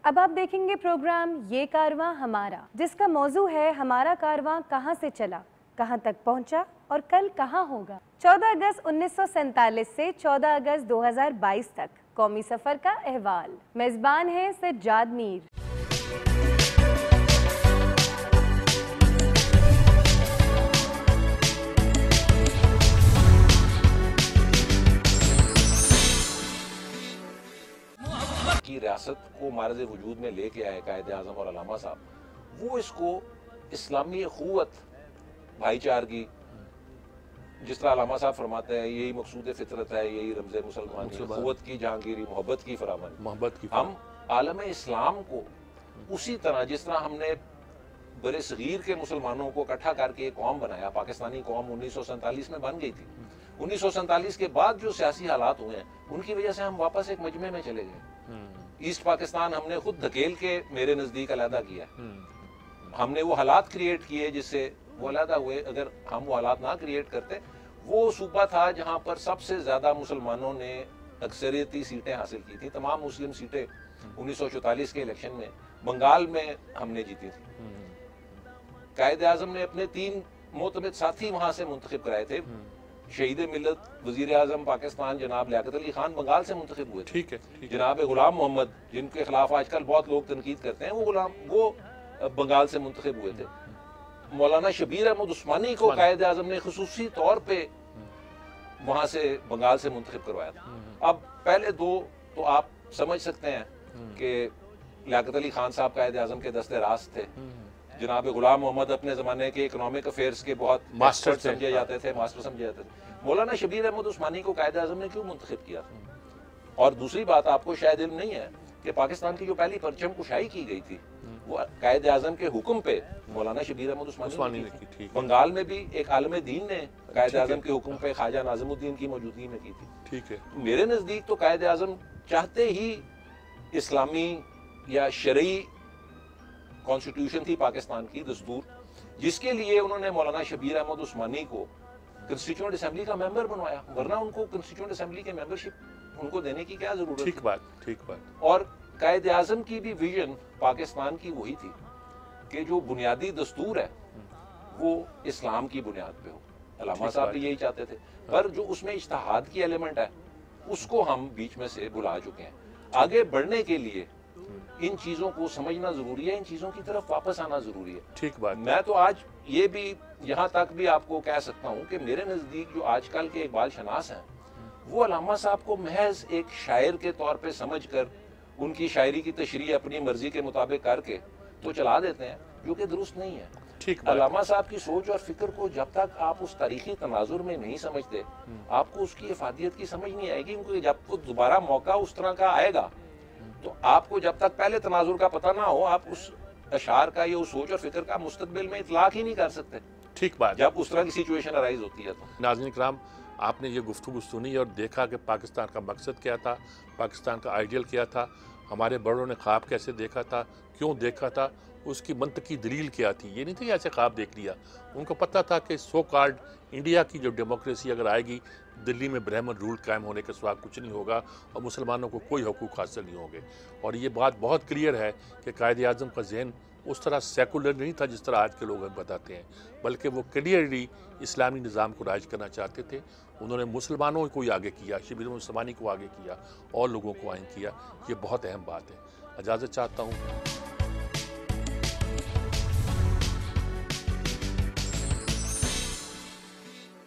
अब आप देखेंगे प्रोग्राम ये कारवां हमारा, जिसका मौजू है हमारा कारवां कहां से चला, कहां तक पहुंचा और कल कहां होगा। 14 अगस्त 1947 से 14 अगस्त 2022 तक कौमी सफर का अहवाल। मेजबान है सज्जाद मीर। की रियासत को मारज़ वजूद में लेके आए कायद आज़म और अल्लामा साहब, वो इसको इस्लामी अखुवत, भाईचारगी, जिस तरह अल्लामा साहब फरमाते हैं यही मकसूद फितरत है, यही रमज़े मुसलमान, अखुवत की जहांगीरी, मोहब्बत की फरामनी। हम आलम इस्लाम को उसी तरह जिस तरह हमने बड़े सगीर के मुसलमानों को इकट्ठा करके एक कौम बनाया, पाकिस्तानी कौम 1947 में बन गई थी। 1947 के बाद जो सियासी हालात हुए हैं उनकी वजह से हम वापस एक मजमे में चले गए। ईस्ट पाकिस्तान हमने खुद धकेल के मेरे नजदीक अलहदा किया। हमने वो हालात क्रिएट किए जिससे वो अलहदा हुए। अगर हम वो हालात ना क्रिएट करते, वो सूबा था जहां पर सबसे ज्यादा मुसलमानों ने अक्सरियती सीटें हासिल की थी। तमाम मुस्लिम सीटें 1944 के इलेक्शन में बंगाल में हमने जीती थी। कायद आजम ने अपने 3 मोतमिद साथी वहां से मुंतखब कराए थे। शहीद मिल्लत वजीर आजम पाकिस्तान जनाब लियाकत अली खान बंगाल से मुंतखब हुए थे। ठीक है। जनाब गुलाम मोहम्मद, जिनके खिलाफ आजकल बहुत लोग तनकीद करते हैं, वो बंगाल से मुंतखब हुए थे। मौलाना शबीर अहमद उस्मानी को कायद आजम ने खुसूसी तौर पे वहां से बंगाल से मुंतखब करवाया था। अब पहले 2 तो आप समझ सकते हैं कि लियाकत अली खान साहब कायद आजम के दस्ते रास्त थे। जनाब गुलाम मोहम्मद अपने ज़माने के इकोनॉमिक अफेयर्स के बहुत मास्टर समझे जाते थे, मौलाना शबीर अहमद उस्मानी को कायद आजम ने क्यों मुंतखब किया? और दूसरी बात आपको शायद इल्म नहीं है कि पाकिस्तान की जो पहली परचम कुशाई की गई थी वो कायद आजम के हुक्म पे मौलाना शबीर अहमद उस्मानी ने की थी। बंगाल में भी एक आलम दीन ने कायद आजम के हुक्म पे ख्वाजा नाज़िमुद्दीन की मौजूदगी में की थी। ठीक है। मेरे नज़दीक तो कायद आजम चाहते ही इस्लामी या शरई कॉन्स्टिट्यूशन थी पाकिस्तान की, दस्तूर, जिसके लिए उन्होंने मौलाना शबीर अहमद उस्मानी को कंस्टिट्यूएंट असेंबली का मेंबर बनवाया। वरना उनको कंस्टिट्यूएंट असेंबली के मेंबरशिप उनको देने की क्या जरूरत? ठीक बात। और कायद आजम की भी विजन पाकिस्तान की वही थी कि जो बुनियादी दस्तूर है वो इस्लाम की बुनियाद पे हो। अल्लामा साहब भी यही चाहते थे, पर जो उसमें इज्तिहाद की एलिमेंट है उसको हम बीच में से भुला चुके हैं। आगे बढ़ने के लिए इन चीजों को समझना जरूरी है, इन चीजों की तरफ वापस आना जरूरी है। ठीक बात। मैं तो आज ये भी यहाँ तक भी आपको कह सकता हूँ कि मेरे नजदीक जो आजकल के इकबाल शनास हैं वो अल्लामा साहब को महज एक शायर के तौर पे समझकर उनकी शायरी की तशरीह अपनी मर्जी के मुताबिक करके तो चला देते हैं, जो कि दुरुस्त नहीं है। ठीक। अल्लामा साहब की सोच और फिक्र को जब तक आप उस तारीखी तनाजुर में नहीं समझते, आपको उसकी इफादियत की समझ नहीं आएगी। क्योंकि जब दोबारा मौका उस तरह का आएगा तो आपको जब तक पहले तनाजुर का पता ना हो, आप उस अशार का या उस सोच और फिक्र का मुस्तकबिल में इतलाक ही नहीं कर सकते। ठीक बात। जब उस तरह की सिचुएशन अराइज होती है तो। नाज़रीन इकराम, आपने ये गुफ्तगू सुनी और देखा कि पाकिस्तान का मकसद क्या था, पाकिस्तान का आइडियल क्या था, हमारे बड़ों ने ख्वाब कैसे देखा था, क्यों देखा था, उसकी मंतकी दलील क्या थी। ये नहीं था कि ऐसे ख्वाब देख लिया। उनको पता था कि सो कॉल्ड इंडिया की जो डेमोक्रेसी अगर आएगी, दिल्ली में ब्राह्मण रूल कायम होने के सिवा कुछ नहीं होगा और मुसलमानों को कोई हकूक़ हासिल नहीं होंगे। और ये बात बहुत क्लियर है कि कायद आज़म का जहन उस तरह सेकुलर नहीं था जिस तरह आज के लोग बताते हैं, बल्कि वो क्लियरली इस्लामी निज़ाम को राज करना चाहते थे। उन्होंने मुसलमानों को ही आगे किया, शबीर उस्मानी को आगे किया और लोगों को आइन किया। ये बहुत अहम बात है। इजाज़त चाहता हूँ।